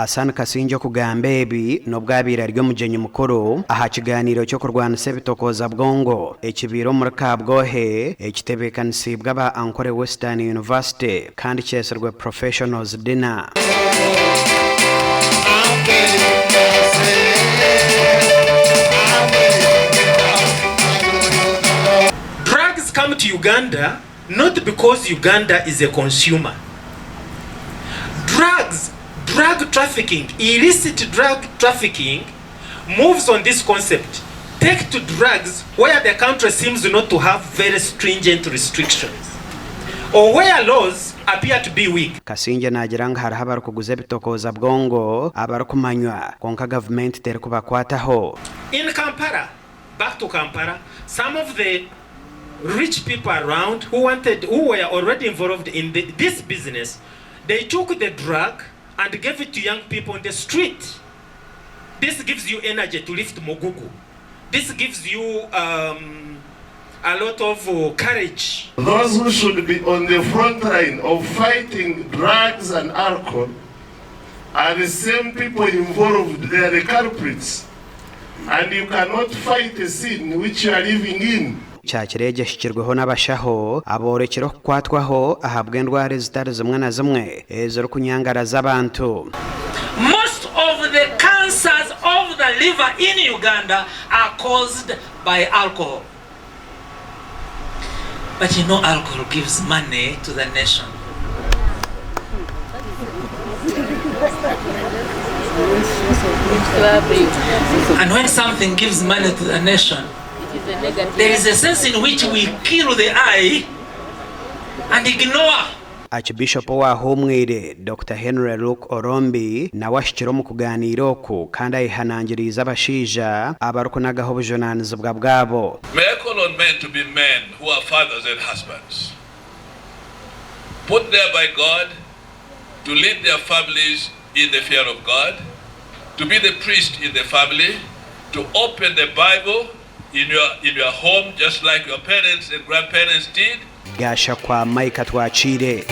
Asan Kasingye kugamba ebi n'obwabira ry'omugenyi mukuru aha kiganiro cyo kurwanisa ebitokoozabwongo ekibiro muri Kabgohe ekitebeekanisibwa aba Ankole Western University kandi kyesirwe professionals dinner. Drugs come to Uganda not because Uganda is a consumer. Drug trafficking, illicit drug trafficking moves on this concept. Take to drugs where the country seems not to have very stringent restrictions or where laws appear to be weak. Kasingye nagira nga hariho abarikuguza ebitokoozabwongo abarikumanywa konka gavumenti teri kubakwataho. In Kampala, back to Kampala, some of the rich people around who were already involved in this business, they took the drug and gave it to young people on the street. This gives you energy to lift Mogugu. This gives you a lot of courage. Those who should be on the front line of fighting drugs and alcohol are the same people involved. They are the culprits. And you cannot fight a scene which you are living in. Cyakiregeshikirweho n'abashaho aborekero kukwatwaho ahabwa endwara zitari zimwe na zimwe eziri kunyangaraza abantu. Most of the cancers of the liver in Uganda are caused by alcohol. But you know, alcohol gives money to the nation. And when something gives money to the nation, there is a sense in which we kill the eye and ignore. Archbishop wa Homwere Dr. Henry Luke Orombi nawe ashikira mu kuganira oku kandi ayihanangiriza abashija abarukunagaho bujonanizibwa bwabo. May I call on men to be men who are fathers and husbands, put there by God to lead their families in the fear of God, to be the priest in the family, to open the Bible in your home just like your parents and grandparents did. Gasha kwa Mike atwachire.